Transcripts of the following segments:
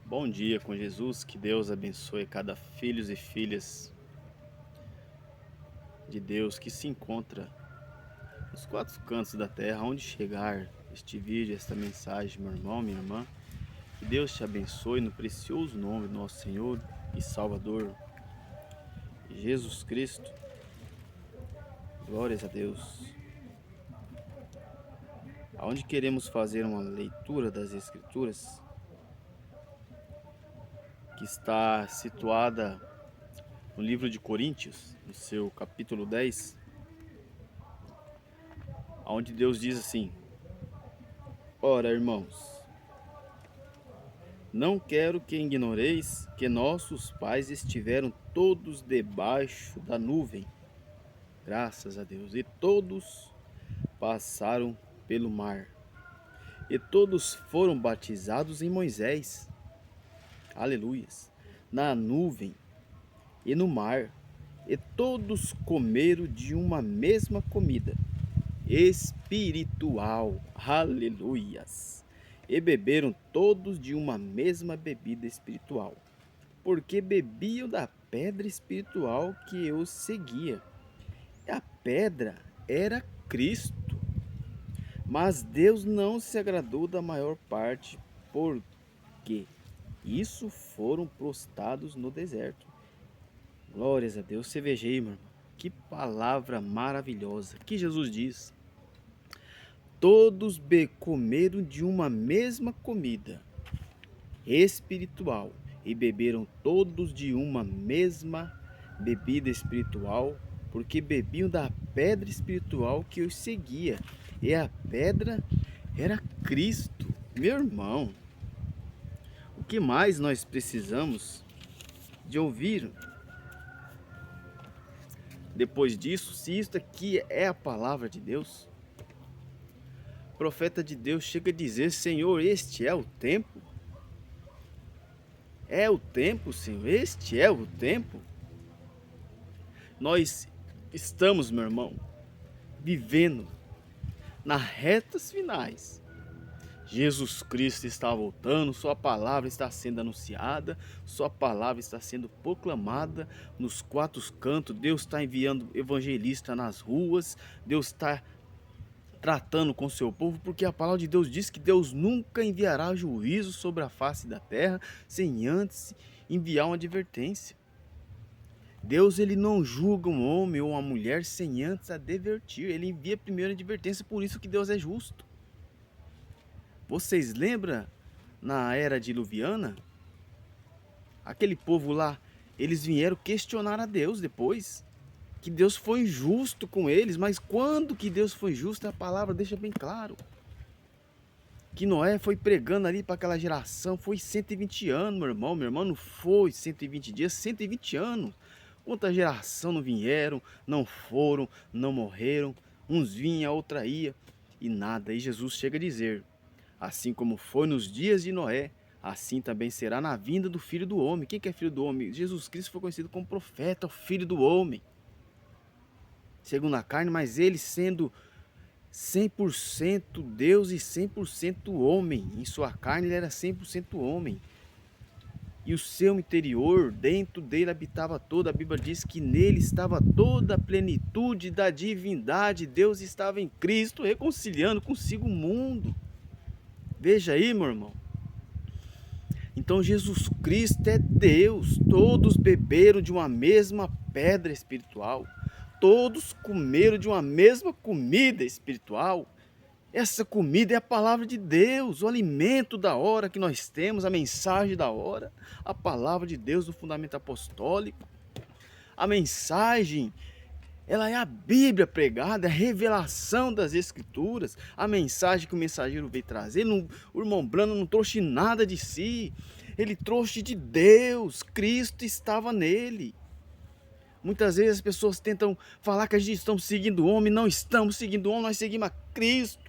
Bom dia com Jesus, que Deus abençoe cada filhos e filhas de Deus que se encontra nos quatro cantos da terra, onde chegar este vídeo, esta mensagem, meu irmão, minha irmã. Que Deus te abençoe no precioso nome do nosso Senhor e Salvador, Jesus Cristo. Glórias a Deus. Aonde queremos fazer uma leitura das Escrituras, que está situada no livro de Coríntios, no seu capítulo 10, onde Deus diz assim: Ora, irmãos, não quero que ignoreis que nossos pais estiveram todos debaixo da nuvem, graças a Deus, e todos passaram pelo mar, e todos foram batizados em Moisés, aleluias, na nuvem e no mar, e todos comeram de uma mesma comida espiritual, aleluias, e beberam todos de uma mesma bebida espiritual, porque bebiam da pedra espiritual que os seguia. A pedra era Cristo, mas Deus não se agradou da maior parte, porque isso foram prostrados no deserto. Glórias a Deus. Você veja aí, meu irmão, que palavra maravilhosa que Jesus diz: todos comeram de uma mesma comida espiritual e beberam todos de uma mesma bebida espiritual, porque bebiam da pedra espiritual que os seguia, e a pedra era Cristo. Meu irmão, o que mais nós precisamos de ouvir depois disso, se isto aqui é a palavra de Deus? O profeta de Deus chega a dizer: Senhor, este é o tempo? É o tempo, Senhor, este é o tempo? Nós estamos, meu irmão, vivendo nas retas finais. Jesus Cristo está voltando, sua palavra está sendo anunciada, sua palavra está sendo proclamada nos quatro cantos. Deus está enviando evangelista nas ruas, Deus está tratando com seu povo, porque a palavra de Deus diz que Deus nunca enviará juízo sobre a face da terra sem antes enviar uma advertência. Deus, ele não julga um homem ou uma mulher sem antes advertir. Ele envia primeiro a advertência, por isso que Deus é justo. Vocês lembram na era diluviana? Aquele povo lá, eles vieram questionar a Deus depois, que Deus foi injusto com eles. Mas quando que Deus foi justo? A palavra deixa bem claro que Noé foi pregando ali para aquela geração. Foi 120 anos, meu irmão. Meu irmão, não foi 120 dias, 120 anos. Quanta geração não vieram, não foram, não morreram. Uns vinham, outra ia, e nada. E Jesus chega a dizer: assim como foi nos dias de Noé, assim também será na vinda do Filho do Homem. Quem que é Filho do Homem? Jesus Cristo foi conhecido como profeta, o Filho do Homem, segundo a carne, mas ele sendo 100% Deus e 100% homem. Em sua carne ele era 100% homem. E o seu interior, dentro dele habitava toda. A Bíblia diz que nele estava toda a plenitude da divindade. Deus estava em Cristo, reconciliando consigo o mundo. Veja aí, meu irmão. Então Jesus Cristo é Deus. Todos beberam de uma mesma pedra espiritual. Todos comeram de uma mesma comida espiritual. Essa comida é a palavra de Deus, o alimento da hora que nós temos, a mensagem da hora, a palavra de Deus do fundamento apostólico. A mensagem, ela é a Bíblia pregada, a revelação das Escrituras, a mensagem que o mensageiro veio trazer. O irmão Brando não trouxe nada de si, ele trouxe de Deus. Cristo estava nele. Muitas vezes as pessoas tentam falar que a gente está seguindo o homem. Não estamos seguindo o homem, nós seguimos a Cristo.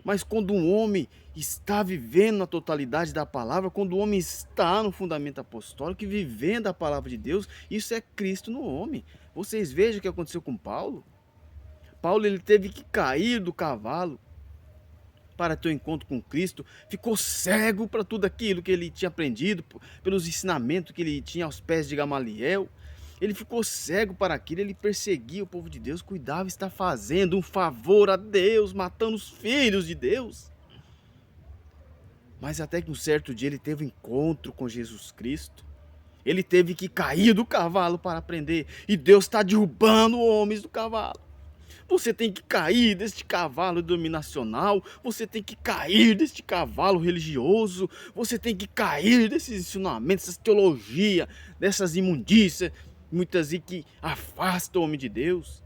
Mas quando um homem está vivendo na totalidade da palavra, quando o homem está no fundamento apostólico e vivendo a palavra de Deus, isso é Cristo no homem. Vocês vejam o que aconteceu com Paulo. Paulo, ele teve que cair do cavalo para ter um encontro com Cristo, ficou cego para tudo aquilo que ele tinha aprendido, pelos ensinamentos que ele tinha aos pés de Gamaliel. Ele ficou cego para aquilo, ele perseguia o povo de Deus, cuidava, está fazendo um favor a Deus, matando os filhos de Deus. Mas até que um certo dia ele teve um encontro com Jesus Cristo. Ele teve que cair do cavalo para aprender. E Deus está derrubando homens do cavalo. Você tem que cair deste cavalo dominacional. Você tem que cair deste cavalo religioso. Você tem que cair desses ensinamentos, dessas teologias, dessas imundícias, muitas vezes que afastam o homem de Deus.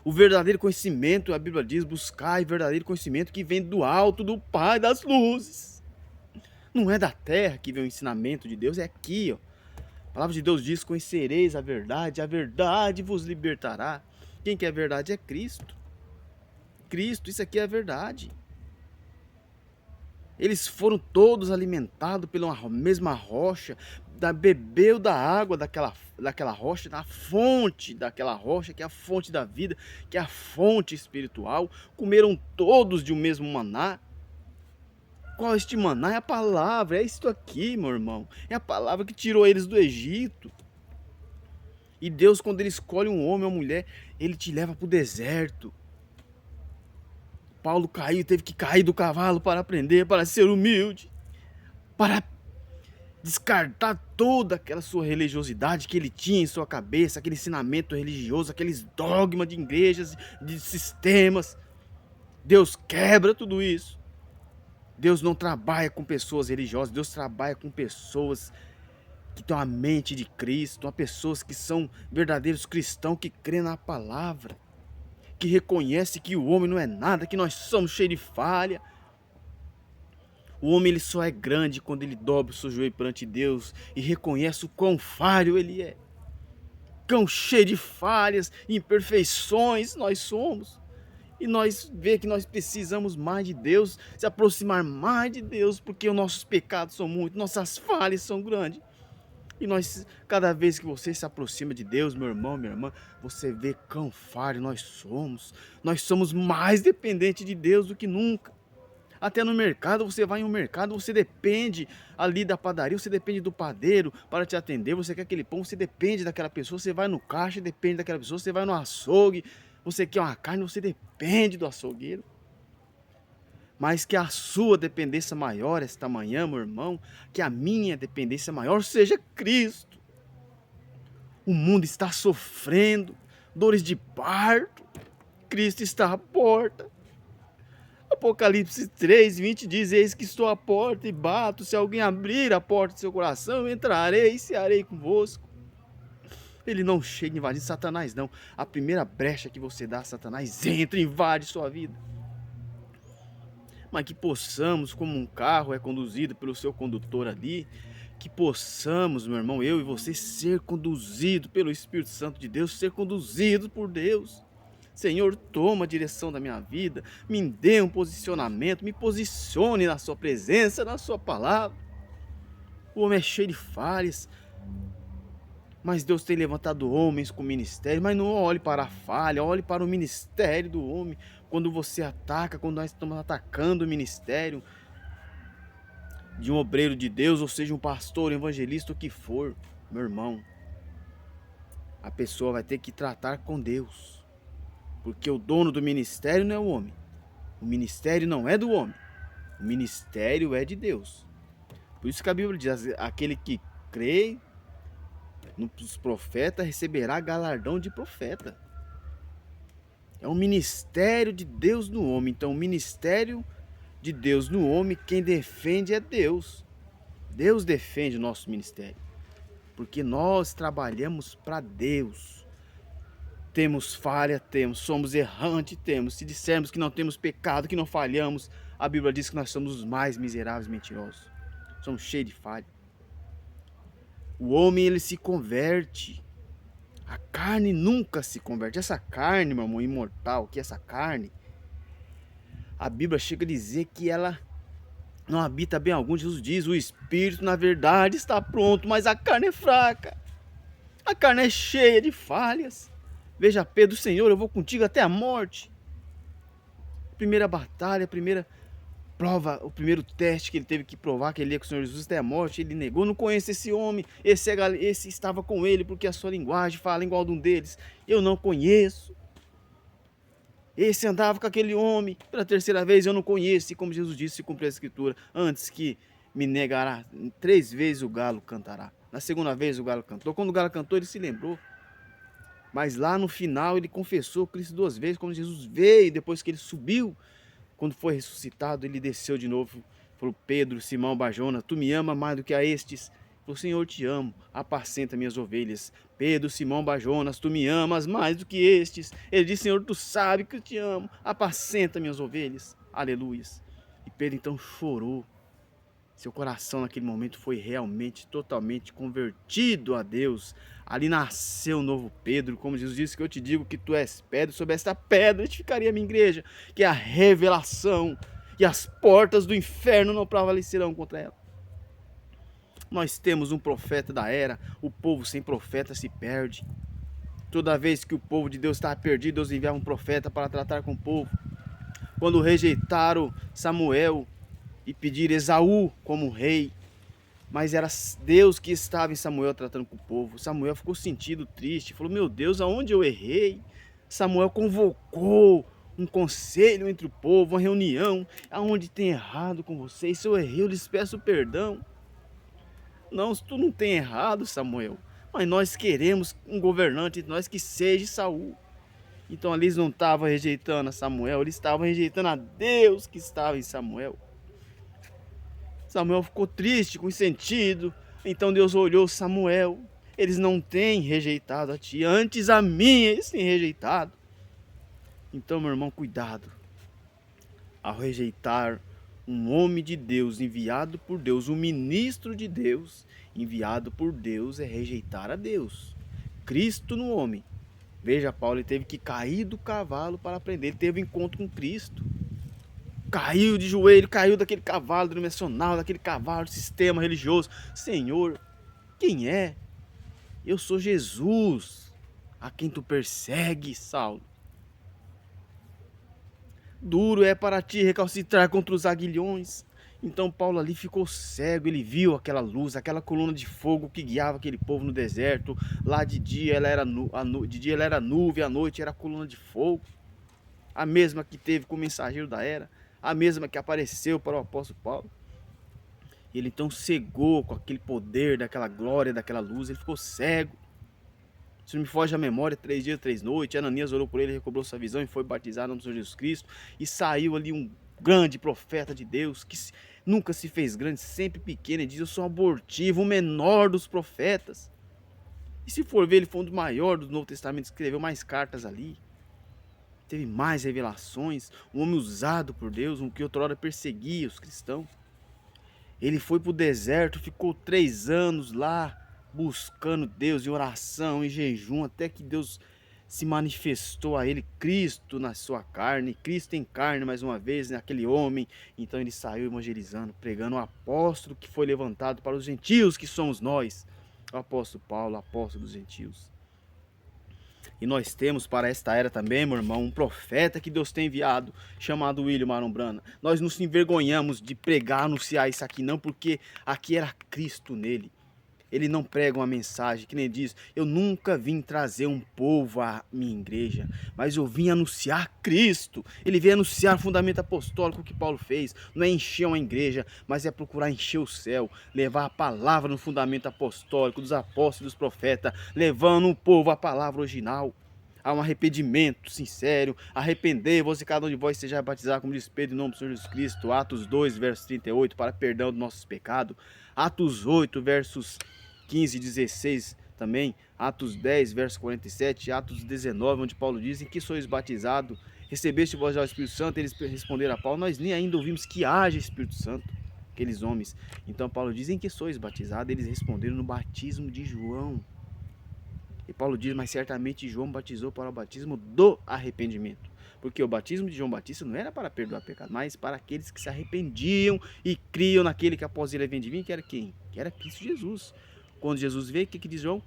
O verdadeiro conhecimento, a Bíblia diz, buscar o verdadeiro conhecimento que vem do alto, do Pai das luzes. Não é da terra que vem o ensinamento de Deus, é aqui, ó. A palavra de Deus diz, conhecereis a verdade vos libertará. Quem que é a verdade é Cristo. Cristo, isso aqui é a verdade. Eles foram todos alimentados pela mesma rocha, bebeu da água daquela rocha, da fonte daquela rocha, que é a fonte da vida, que é a fonte espiritual. Comeram todos de um mesmo maná. Qual é este maná? É a palavra, é isto aqui, meu irmão. É a palavra que tirou eles do Egito. E Deus, quando ele escolhe um homem ou uma mulher, ele te leva para o deserto. Paulo caiu, teve que cair do cavalo para aprender, para ser humilde, para descartar toda aquela sua religiosidade que ele tinha em sua cabeça, aquele ensinamento religioso, aqueles dogmas de igrejas, de sistemas. Deus quebra tudo isso. Deus não trabalha com pessoas religiosas, Deus trabalha com pessoas que têm a mente de Cristo, pessoas que são verdadeiros cristãos, que creem na palavra, que reconhecem que o homem não é nada, que nós somos cheios de falha. O homem ele só é grande quando ele dobra o seu joelho perante Deus e reconhece o quão falho ele é. Quão cheio de falhas e imperfeições nós somos. E nós vê que nós precisamos mais de Deus, se aproximar mais de Deus, porque os nossos pecados são muitos, nossas falhas são grandes. E nós, cada vez que você se aproxima de Deus, meu irmão, minha irmã, você vê quão falho nós somos. Nós somos mais dependentes de Deus do que nunca. Até no mercado, você vai em um mercado, você depende ali da padaria, você depende do padeiro para te atender, você quer aquele pão, você depende daquela pessoa, você vai no caixa, depende daquela pessoa, você vai no açougue, você quer uma carne, você depende do açougueiro. Mas que a sua dependência maior esta manhã, meu irmão, que a minha dependência maior seja Cristo. O mundo está sofrendo, dores de parto, Cristo está à porta. Apocalipse 3:20 diz, eis que estou à porta e bato, se alguém abrir a porta do seu coração, eu entrarei e cearei convosco. Ele não chega invadindo Satanás, não. A primeira brecha que você dá a Satanás, entra e invade sua vida. Mas que possamos, como um carro é conduzido pelo seu condutor ali, que possamos, meu irmão, eu e você, ser conduzido pelo Espírito Santo de Deus, ser conduzido por Deus. Senhor, toma a direção da minha vida, me dê um posicionamento, me posicione na sua presença, na sua palavra. O homem é cheio de falhas, mas Deus tem levantado homens com ministério, mas não olhe para a falha, olhe para o ministério do homem. Quando você ataca, quando nós estamos atacando o ministério de um obreiro de Deus, ou seja, um pastor, um evangelista, o que for, meu irmão, a pessoa vai ter que tratar com Deus. Porque o dono do ministério não é o homem. O ministério não é do homem. O ministério é de Deus. Por isso que a Bíblia diz, aquele que crê nos profetas receberá galardão de profeta. É um ministério de Deus no homem. Então, o ministério de Deus no homem, quem defende é Deus. Deus defende o nosso ministério. Porque nós trabalhamos para Deus. Temos falha, temos, somos errantes, temos. Se dissermos que não temos pecado, que não falhamos, a Bíblia diz que nós somos os mais miseráveis e mentirosos. Somos cheios de falha. O homem, ele se converte. A carne nunca se converte. Essa carne, meu irmão, imortal, que essa carne, a Bíblia chega a dizer que ela não habita bem algum. Jesus diz, o espírito na verdade está pronto, mas a carne é fraca. A carne é cheia de falhas. Veja Pedro, Senhor, eu vou contigo até a morte. primeira batalha, a primeira prova, o primeiro teste que ele teve que provar que ele ia com o Senhor Jesus até a morte, ele negou, não conheço esse homem, esse estava com ele porque a sua linguagem fala igual de um deles, eu não conheço. Esse andava com aquele homem, pela terceira vez eu não conheço, e como Jesus disse, se cumprir a escritura, antes que me negará, 3 vezes o galo cantará. Na segunda vez o galo cantou, quando o galo cantou ele se lembrou. Mas lá no final ele confessou Cristo 2 vezes, quando Jesus veio, depois que ele subiu, quando foi ressuscitado, ele desceu de novo. Falou: Pedro, Simão, Barjona, tu me ama mais do que a estes? Falou: Senhor, te amo, apacenta minhas ovelhas. Pedro, Simão, Barjonas, tu me amas mais do que estes? Ele disse: Senhor, tu sabe que eu te amo, apacenta minhas ovelhas. Aleluias. E Pedro então chorou. Seu coração naquele momento foi realmente, totalmente convertido a Deus. Ali nasceu um novo Pedro, como Jesus disse, que eu te digo que tu és pedra, sobre esta pedra edificaria a minha igreja, que é a revelação, e as portas do inferno não prevalecerão contra ela. Nós temos um profeta da era, o povo sem profeta se perde. Toda vez que o povo de Deus estava perdido, Deus enviava um profeta para tratar com o povo. Quando rejeitaram Samuel e pediram Esaú como rei, mas era Deus que estava em Samuel tratando com o povo. Samuel ficou sentido, triste, falou: meu Deus, aonde eu errei? Samuel convocou um conselho entre o povo, uma reunião. Aonde tem errado com vocês? Se eu errei, eu lhes peço perdão. Não, tu não tem errado, Samuel, mas nós queremos um governante, nós que seja Saul. Então ali eles não estavam rejeitando a Samuel, eles estavam rejeitando a Deus que estava em Samuel. Samuel ficou triste, com sentido. Então Deus olhou: Samuel, eles não têm rejeitado a ti, antes a mim eles têm rejeitado. Então, meu irmão, cuidado ao rejeitar um homem de Deus enviado por Deus, um ministro de Deus enviado por Deus, é rejeitar a Deus. Cristo no homem. Veja, Paulo, ele teve que cair do cavalo para aprender, ele teve um encontro com Cristo. Caiu de joelho, caiu daquele cavalo denominacional, daquele cavalo de sistema religioso. Senhor, quem é? Eu sou Jesus, a quem tu persegues, Saulo. Duro é para ti recalcitrar contra os aguilhões. Então Paulo ali ficou cego, ele viu aquela luz, aquela coluna de fogo que guiava aquele povo no deserto. Lá de dia ela era, de dia ela era nuvem, à noite era coluna de fogo. A mesma que teve com o mensageiro da era, a mesma que apareceu para o apóstolo Paulo. Ele então cegou com aquele poder, daquela glória, daquela luz, ele ficou cego. Se não me foge a memória, 3 dias, 3 noites, Ananias orou por ele, recobrou sua visão e foi batizado no Senhor Jesus Cristo. E saiu ali um grande profeta de Deus, que nunca se fez grande, sempre pequeno. Ele diz: eu sou um abortivo, o menor dos profetas. E se for ver, ele foi um dos maiores do Novo Testamento, escreveu mais cartas ali. Teve mais revelações, um homem usado por Deus, um que outrora perseguia os cristãos. Ele foi para o deserto, ficou 3 anos lá, buscando Deus em oração, em jejum, até que Deus se manifestou a ele, Cristo na sua carne, Cristo em carne mais uma vez, naquele homem. Então ele saiu evangelizando, pregando o apóstolo que foi levantado para os gentios, que somos nós, o apóstolo Paulo, apóstolo dos gentios. E nós temos para esta era também, meu irmão, um profeta que Deus tem enviado, chamado William Marombrana. Nós não se envergonhamos de pregar, anunciar isso aqui não, porque aqui era Cristo nele. Ele não prega uma mensagem que nem diz: eu nunca vim trazer um povo à minha igreja, mas eu vim anunciar Cristo. Ele veio anunciar o fundamento apostólico que Paulo fez. Não é encher uma igreja, mas é procurar encher o céu, levar a palavra no fundamento apostólico dos apóstolos, dos profetas, levando o povo à palavra original. Há um arrependimento sincero. Arrependei-vos e cada um de vós seja batizado, como diz Pedro, em nome do Senhor Jesus Cristo. Atos 2, verso 38, para perdão dos nossos pecados. Atos 8, versos 15 e 16 também. Atos 10, verso 47. Atos 19, onde Paulo diz: em que sois batizados? Recebeste vós já o Espírito Santo? Eles responderam a Paulo: nós nem ainda ouvimos que haja Espírito Santo. Aqueles homens. Então Paulo diz: em que sois batizados? Eles responderam: no batismo de João. E Paulo diz: mas certamente João batizou para o batismo do arrependimento. Porque o batismo de João Batista não era para perdoar pecado, mas para aqueles que se arrependiam e criam naquele que após ele havia de vir, que era quem? Que era Cristo Jesus. Quando Jesus veio, o que diz João?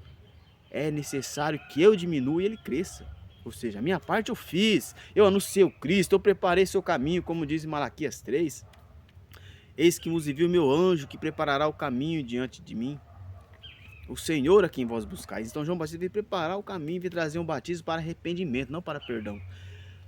É necessário que eu diminua e ele cresça. Ou seja, a minha parte eu fiz, eu anunciei o Cristo, eu preparei seu caminho, como diz em Malaquias 3. Eis que vos envio o meu anjo, que preparará o caminho diante de mim. O Senhor a quem vós buscais. Então João Batista veio preparar o caminho, veio trazer um batismo para arrependimento, não para perdão.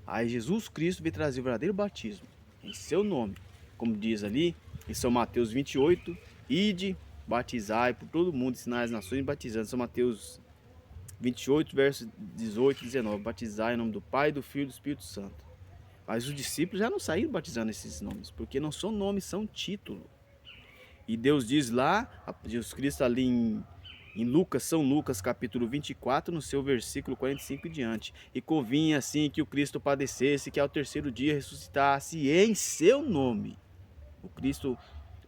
Aí Jesus Cristo veio trazer o verdadeiro batismo, em seu nome. Como diz ali em São Mateus 28, ide, batizai por todo mundo, ensinai as nações batizando. São Mateus 28, versos 18 e 19. Batizai em nome do Pai, do Filho e do Espírito Santo. Mas os discípulos já não saíram batizando esses nomes, porque não são nomes, são título. E Deus diz lá, Jesus Cristo ali em Lucas, São Lucas, capítulo 24, no seu versículo 45 e diante. E convinha assim que o Cristo padecesse, que ao terceiro dia ressuscitasse em seu nome. O Cristo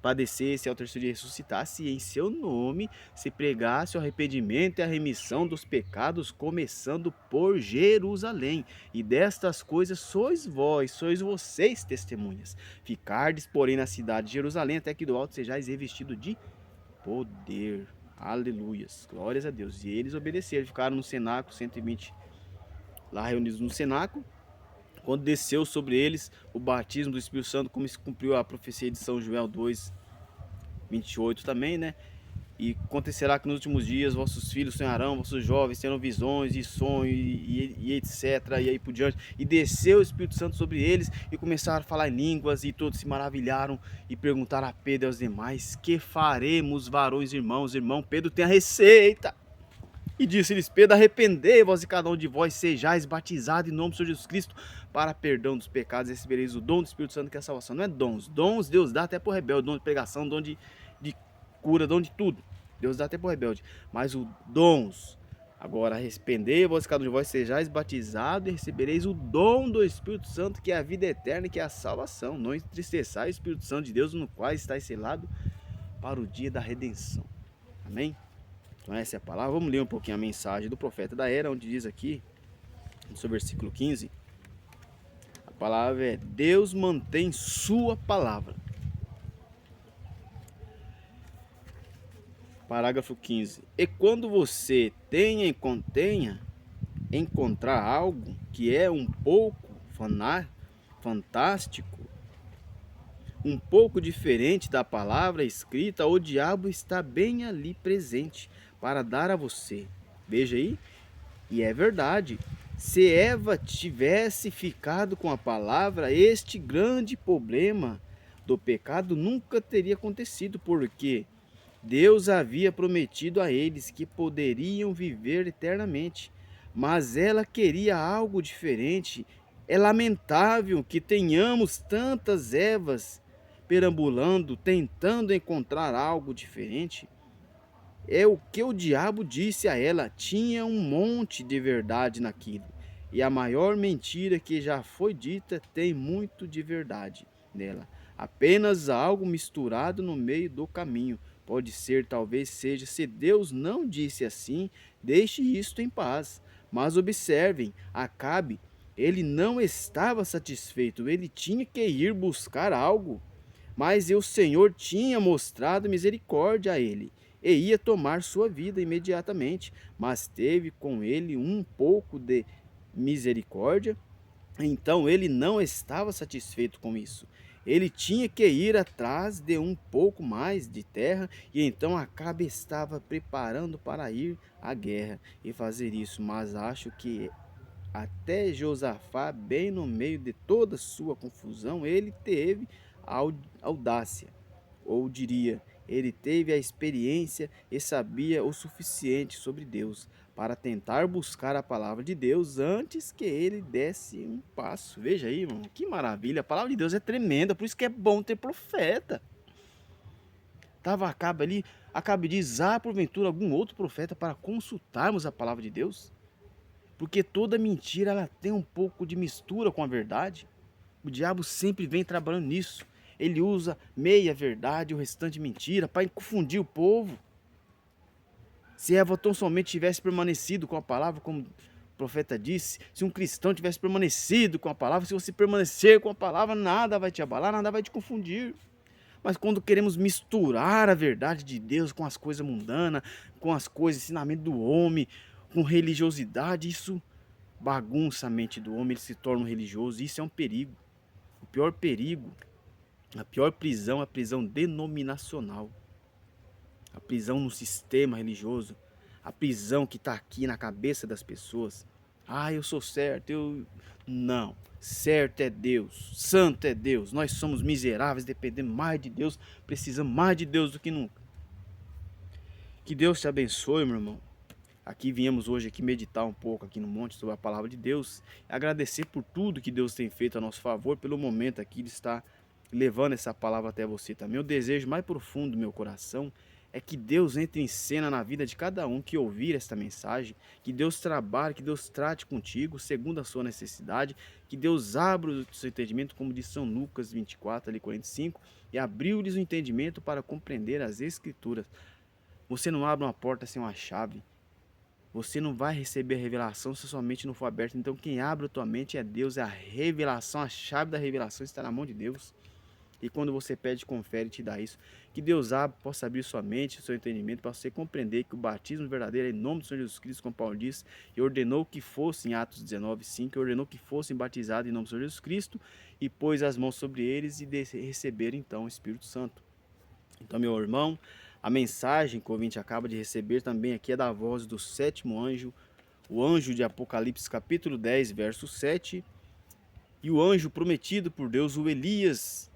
padecesse, ao terceiro dia ressuscitasse e em seu nome se pregasse o arrependimento e a remissão dos pecados, começando por Jerusalém. E destas coisas sois vocês testemunhas. Ficardes, porém, na cidade de Jerusalém, até que do alto sejais revestido de poder. Aleluias, glórias a Deus. E eles obedeceram, ficaram no cenáculo, 120 lá reunidos no cenáculo. Quando desceu sobre eles o batismo do Espírito Santo, como se cumpriu a profecia de São Joel 2, 28 também, né? E acontecerá que nos últimos dias vossos filhos sonharão, vossos jovens terão visões e sonhos e etc. E aí por diante. E desceu o Espírito Santo sobre eles e começaram a falar em línguas e todos se maravilharam e perguntaram a Pedro e aos demais: que faremos, varões irmãos? Irmão Pedro tem a receita. E disse-lhes Pedro: arrependei-vos e cada um de vós sejais batizado em nome do Senhor Jesus Cristo para perdão dos pecados, recebereis o dom do Espírito Santo, que é a salvação. Não é dons. Dons Deus dá até por rebelde, dom de pregação, dom de cura, dom de tudo. Deus dá até por rebelde. Mas os dons, agora arrependei-vos e cada um de vós sejais batizado e recebereis o dom do Espírito Santo, que é a vida eterna e que é a salvação. Não entristeçais o Espírito Santo de Deus, no qual está selado para o dia da redenção. Amém? Então essa é a palavra. Vamos ler um pouquinho a mensagem do profeta da era, onde diz aqui, no seu versículo 15, a palavra é: Deus mantém sua palavra. Parágrafo 15. E quando você encontrar algo que é um pouco fantástico, um pouco diferente da palavra escrita, o diabo está bem ali presente para dar a você. Veja aí, e é verdade. Se Eva tivesse ficado com a palavra, este grande problema do pecado nunca teria acontecido, porque Deus havia prometido a eles que poderiam viver eternamente, mas ela queria algo diferente. É lamentável que tenhamos tantas Evas perambulando, tentando encontrar algo diferente. É o que o diabo disse a ela. Tinha um monte de verdade naquilo. E a maior mentira que já foi dita tem muito de verdade nela. Apenas algo misturado no meio do caminho. Pode ser, talvez seja, se Deus não disse assim, deixe isto em paz. Mas observem, Acabe, ele não estava satisfeito, ele tinha que ir buscar algo. Mas o Senhor tinha mostrado misericórdia a ele, e ia tomar sua vida imediatamente, mas teve com ele um pouco de misericórdia. Então ele não estava satisfeito com isso. Ele tinha que ir atrás de um pouco mais de terra, e então Acabe estava preparando para ir à guerra e fazer isso. Mas acho que até Josafá, bem no meio de toda sua confusão, ele teve a audácia, ou diria, ele teve a experiência e sabia o suficiente sobre Deus para tentar buscar a palavra de Deus antes que ele desse um passo. Veja aí, irmão, que maravilha. A palavra de Deus é tremenda, por isso que é bom ter profeta. Estava Acabe ali, Acabe de usar porventura algum outro profeta para consultarmos a palavra de Deus? Porque toda mentira ela tem um pouco de mistura com a verdade. O diabo sempre vem trabalhando nisso. Ele usa meia verdade e o restante mentira para confundir o povo. Se Eva tão somente tivesse permanecido com a palavra, como o profeta disse, se um cristão tivesse permanecido com a palavra, se você permanecer com a palavra, nada vai te abalar, nada vai te confundir. Mas quando queremos misturar a verdade de Deus com as coisas mundanas, com as coisas, ensinamento do homem, com religiosidade, isso bagunça a mente do homem, ele se torna um religioso. Isso é um perigo. O pior perigo, a pior prisão é a prisão denominacional. A prisão no sistema religioso. A prisão que está aqui na cabeça das pessoas. Ah, eu sou certo, eu... Não. Certo é Deus, santo é Deus. Nós somos miseráveis, dependemos mais de Deus, precisamos mais de Deus do que nunca. Que Deus te abençoe, meu irmão. Aqui viemos hoje aqui meditar um pouco aqui no monte sobre a palavra de Deus, agradecer por tudo que Deus tem feito a nosso favor, pelo momento aqui de estar levando essa palavra até você também. O desejo mais profundo do meu coração é que Deus entre em cena na vida de cada um que ouvir esta mensagem, que Deus trabalhe, que Deus trate contigo segundo a sua necessidade, que Deus abra o seu entendimento, como diz São Lucas 24, ali 45, e abriu-lhes o entendimento para compreender as Escrituras. Você não abre uma porta sem uma chave. Você não vai receber a revelação se sua mente não for aberta. Então quem abre a tua mente é Deus, é a revelação, a chave da revelação está na mão de Deus. E quando você pede, confere e te dá isso. Que Deus possa abrir sua mente, seu entendimento, para você compreender que o batismo verdadeiro é em nome do Senhor Jesus Cristo, como Paulo diz, e ordenou que fossem, em Atos 19, 5, ordenou que fossem batizados em nome do Senhor Jesus Cristo, e pôs as mãos sobre eles e receberam então o Espírito Santo. Então, meu irmão, a mensagem que o ouvinte acaba de receber também aqui é da voz do sétimo anjo, o anjo de Apocalipse capítulo 10, verso 7, e o anjo prometido por Deus, o Elias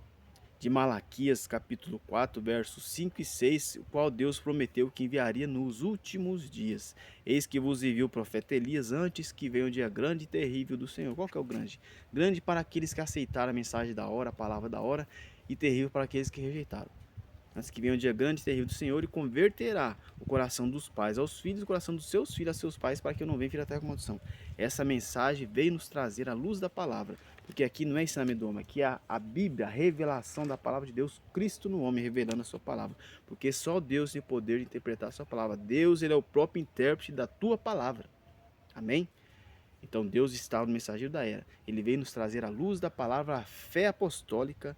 de Malaquias capítulo 4, versos 5 e 6, o qual Deus prometeu que enviaria nos últimos dias. Eis que vos enviou o profeta Elias antes que venha o dia grande e terrível do Senhor. Qual que é o grande? Grande para aqueles que aceitaram a mensagem da hora, a palavra da hora, e terrível para aqueles que rejeitaram. Antes que venha o dia grande e terrível do Senhor, e converterá o coração dos pais aos filhos, o coração dos seus filhos a seus pais, para que eu não venha filho até com maldição. Essa mensagem veio nos trazer a luz da palavra, porque aqui não é ensinamento do homem, aqui é a Bíblia, a revelação da palavra de Deus, Cristo no homem, revelando a sua palavra. Porque só Deus tem poder de interpretar a sua palavra. Deus, ele é o próprio intérprete da tua palavra. Amém? Então Deus está no mensageiro da era. Ele veio nos trazer a luz da palavra, a fé apostólica,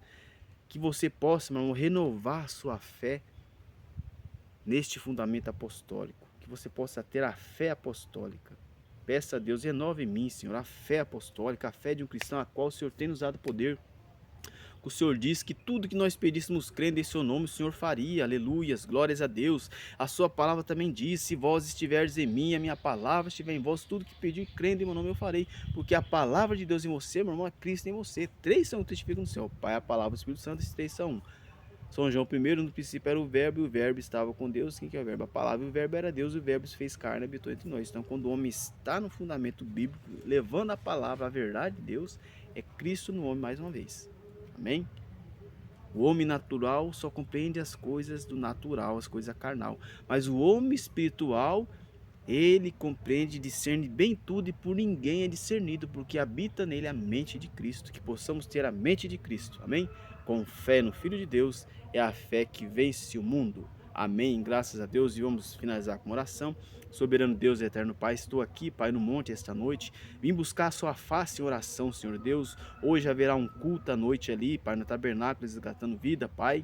que você possa, meu irmão, renovar sua fé neste fundamento apostólico, que você possa ter a fé apostólica. Peça a Deus, renove em mim, Senhor, a fé apostólica, a fé de um cristão, a qual o Senhor tem nos dado poder. O Senhor diz que tudo que nós pedíssemos crendo em seu nome, o Senhor faria. Aleluias, glórias a Deus. A sua palavra também diz, se vós estiverdes em mim, a minha palavra estiver em vós, tudo que pedir crendo em meu nome eu farei. Porque a palavra de Deus em você, meu irmão, é Cristo em você. Três são testificam no céu, o Pai, a palavra, o Espírito Santo, esses três são um. São João I, no princípio era o verbo, e o verbo estava com Deus. Quem que é o verbo? A palavra, e o verbo era Deus, e o verbo se fez carne e habitou entre nós. Então, quando o homem está no fundamento bíblico, levando a palavra, a verdade de Deus, é Cristo no homem mais uma vez. Amém? O homem natural só compreende as coisas do natural, as coisas carnal. Mas o homem espiritual, ele compreende e discerne bem tudo, e por ninguém é discernido, porque habita nele a mente de Cristo. Que possamos ter a mente de Cristo. Amém? Com fé no Filho de Deus, é a fé que vence o mundo. Amém. Graças a Deus. E vamos finalizar com uma oração. Soberano Deus e eterno Pai, estou aqui, Pai, no monte esta noite. Vim buscar a sua face em oração, Senhor Deus. Hoje haverá um culto à noite ali, Pai, no tabernáculo, resgatando vida, Pai.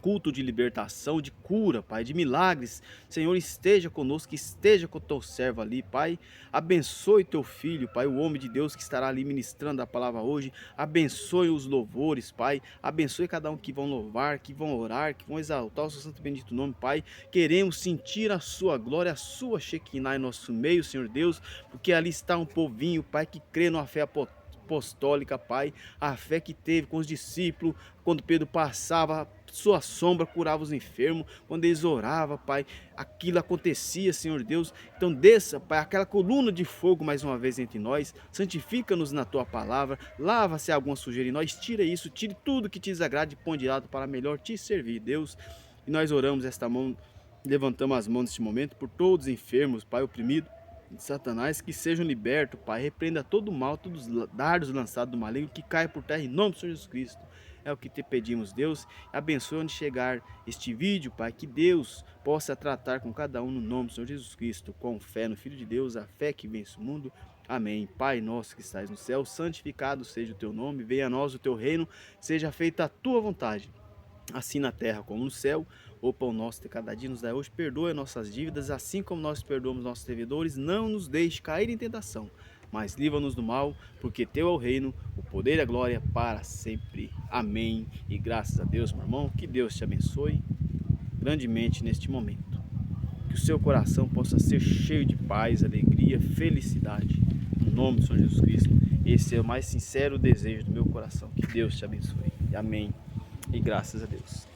Culto de libertação, de cura, Pai, de milagres. Senhor, esteja conosco, esteja com o teu servo ali, Pai. Abençoe teu filho, Pai, o homem de Deus que estará ali ministrando a palavra hoje. Abençoe os louvores, Pai. Abençoe cada um que vão louvar, que vão orar, que vão exaltar o seu santo e bendito nome, Pai. Queremos sentir a sua glória, a sua Shekinah em nosso meio, Senhor Deus, porque ali está um povinho, Pai, que crê numa fé apostólica, Pai, a fé que teve com os discípulos, quando Pedro passava, sua sombra curava os enfermos, quando eles oravam, Pai, aquilo acontecia, Senhor Deus. Então desça, Pai, aquela coluna de fogo mais uma vez entre nós, santifica-nos na Tua palavra, lava se há alguma sujeira em nós, tira isso, tire tudo que te desagrade e põe de lado para melhor te servir, Deus. E nós oramos esta mão, levantamos as mãos neste momento por todos os enfermos, Pai, oprimidos de Satanás, que sejam libertos, Pai. Repreenda todo o mal, todos os dardos lançados do maligno, que caia por terra em nome do Senhor Jesus Cristo. É o que te pedimos, Deus. Abençoe onde chegar este vídeo, Pai, que Deus possa tratar com cada um no nome do Senhor Jesus Cristo, com fé no Filho de Deus, a fé que vence o mundo. Amém. Pai nosso que estás no céu, santificado seja o teu nome, venha a nós o teu reino, seja feita a tua vontade, assim na terra como no céu. O pão nosso de cada dia nos dá hoje, perdoa nossas dívidas, assim como nós perdoamos nossos devedores, não nos deixe cair em tentação, mas livra-nos do mal, porque teu é o reino, o poder e a glória para sempre. Amém. E graças a Deus, meu irmão, que Deus te abençoe grandemente neste momento. Que o seu coração possa ser cheio de paz, alegria, felicidade. No nome do Senhor Jesus Cristo. Esse é o mais sincero desejo do meu coração. Que Deus te abençoe. Amém. E graças a Deus.